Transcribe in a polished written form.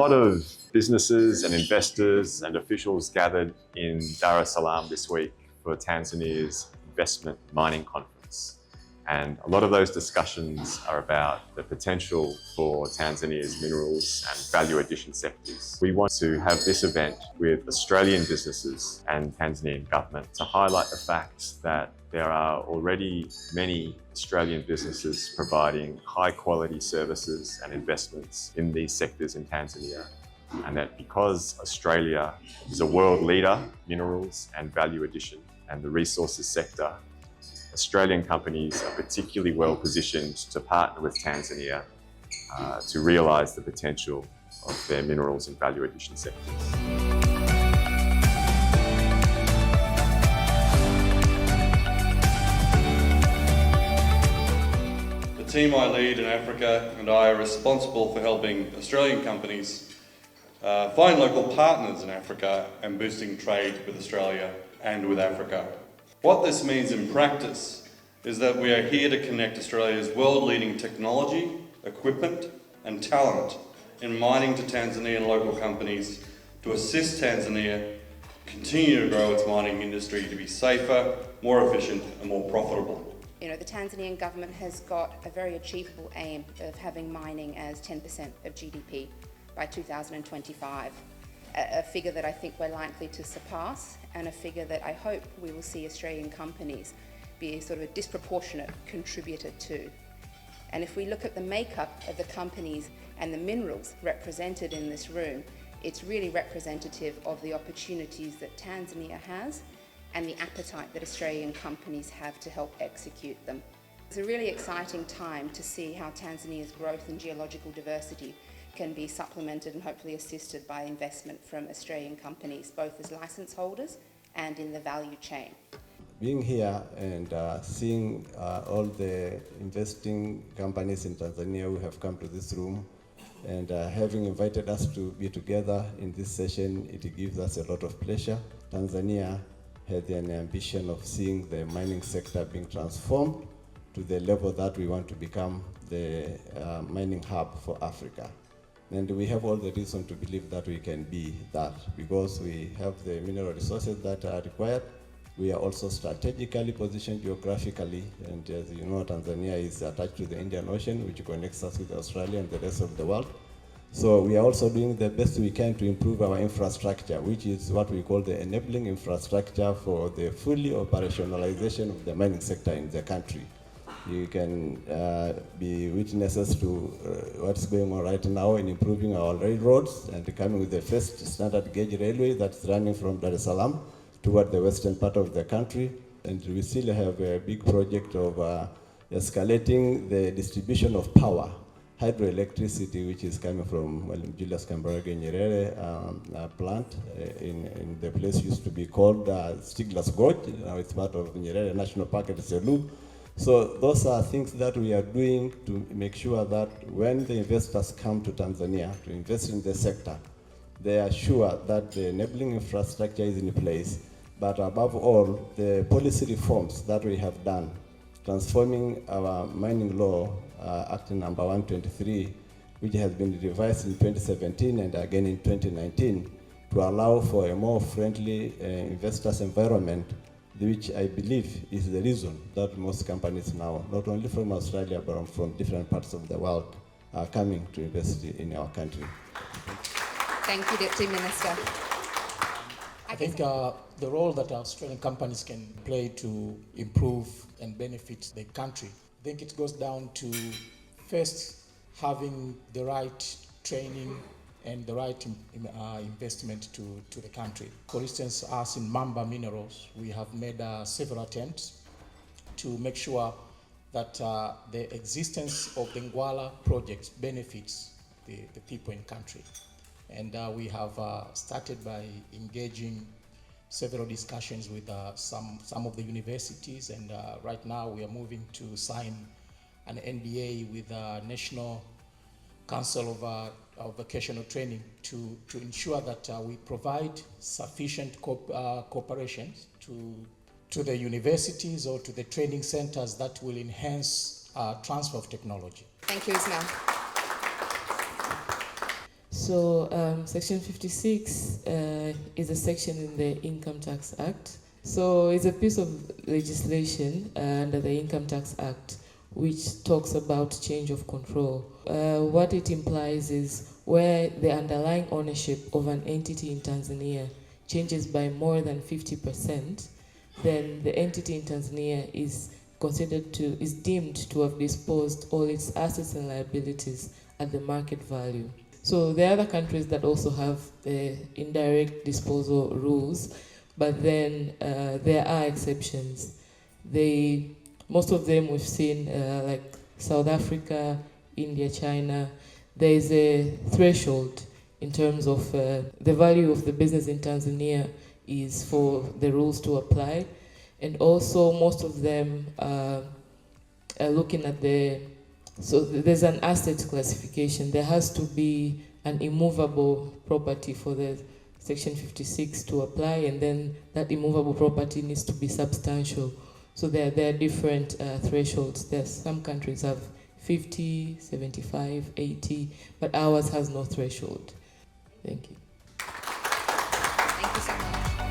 lot of businesses and investors and officials gathered in Dar es Salaam this week for Tanzania's investment mining conference. And a lot of those discussions are about the potential for Tanzania's minerals and value addition sectors. We want to have this event with Australian businesses and Tanzanian government to highlight the fact that there are already many Australian businesses providing high quality services and investments in these sectors in Tanzania. And that because Australia is a world leader in minerals and value addition and the resources sector, Australian companies are particularly well positioned to partner with Tanzania to realise the potential of their minerals and value addition sectors. The team I lead in Africa and I are responsible for helping Australian companies find local partners in Africa and boosting trade with Australia and with Africa. What this means in practice is that we are here to connect Australia's world-leading technology, equipment and talent in mining to Tanzanian local companies to assist Tanzania continue to grow its mining industry to be safer, more efficient and more profitable. You know, the Tanzanian government has got a very achievable aim of having mining as 10% of GDP by 2025. A figure that I think we're likely to surpass, and a figure that I hope we will see Australian companies be a sort of a disproportionate contributor to. And if we look at the makeup of the companies and the minerals represented in this room, it's really representative of the opportunities that Tanzania has and the appetite that Australian companies have to help execute them. It's a really exciting time to see how Tanzania's growth in geological diversity can be supplemented and hopefully assisted by investment from Australian companies, both as license holders and in the value chain. Being here and seeing all the investing companies in Tanzania who have come to this room and having invited us to be together in this session, it gives us a lot of pleasure. Tanzania had an ambition of seeing the mining sector being transformed to the level that we want to become the mining hub for Africa. And we have all the reason to believe that we can be that because we have the mineral resources that are required. We are also strategically positioned geographically, and as you know, Tanzania is attached to the Indian Ocean, which connects us with Australia and the rest of the world. So we are also doing the best we can to improve our infrastructure, which is what we call the enabling infrastructure for the fully operationalization of the mining sector in the country. You can be witnesses to what's going on right now in improving our railroads and coming with the first standard gauge railway that's running from Dar es Salaam toward the western part of the country. And we still have a big project of escalating the distribution of power, hydroelectricity, which is coming from Julius Kambarage Nyerere plant in the place used to be called Stigler's Gorge. Now it's part of Nyerere National Park at Selous. So those are things that we are doing to make sure that when the investors come to Tanzania to invest in the sector, they are sure that the enabling infrastructure is in place, but above all, the policy reforms that we have done, transforming our mining law, Act number 123, which has been revised in 2017 and again in 2019, to allow for a more friendly investors environment, which I believe is the reason that most companies now, not only from Australia, but from different parts of the world, are coming to invest in our country. Thank you, Deputy Minister. I think the role that Australian companies can play to improve and benefit the country, I think it goes down to first having the right training and the right investment to the country. For instance, us in Mamba Minerals, we have made several attempts to make sure that the existence of the Ngwala project benefits the people in country. And we have started by engaging several discussions with some of the universities, and right now we are moving to sign an NDA with the National Council of Vocational Training to ensure that we provide sufficient cooperation to the universities or to the training centers that will enhance transfer of technology. Thank you, Ismail. So Section 56 is a section in the Income Tax Act. So it's a piece of legislation under the Income Tax Act which talks about change of control. What it implies is where the underlying ownership of an entity in Tanzania changes by more than 50%, then the entity in Tanzania is deemed to have disposed all its assets and liabilities at the market value. So there are other countries that also have the indirect disposal rules, but then there are exceptions. Most of them we've seen, like South Africa, India, China, there is a threshold in terms of the value of the business in Tanzania is for the rules to apply. And also most of them are looking at so there's an asset classification. There has to be an immovable property for the Section 56 to apply, and then that immovable property needs to be substantial. So there are different thresholds. Some countries have 50, 75, 80, but ours has no threshold. Thank you. Thank you so much.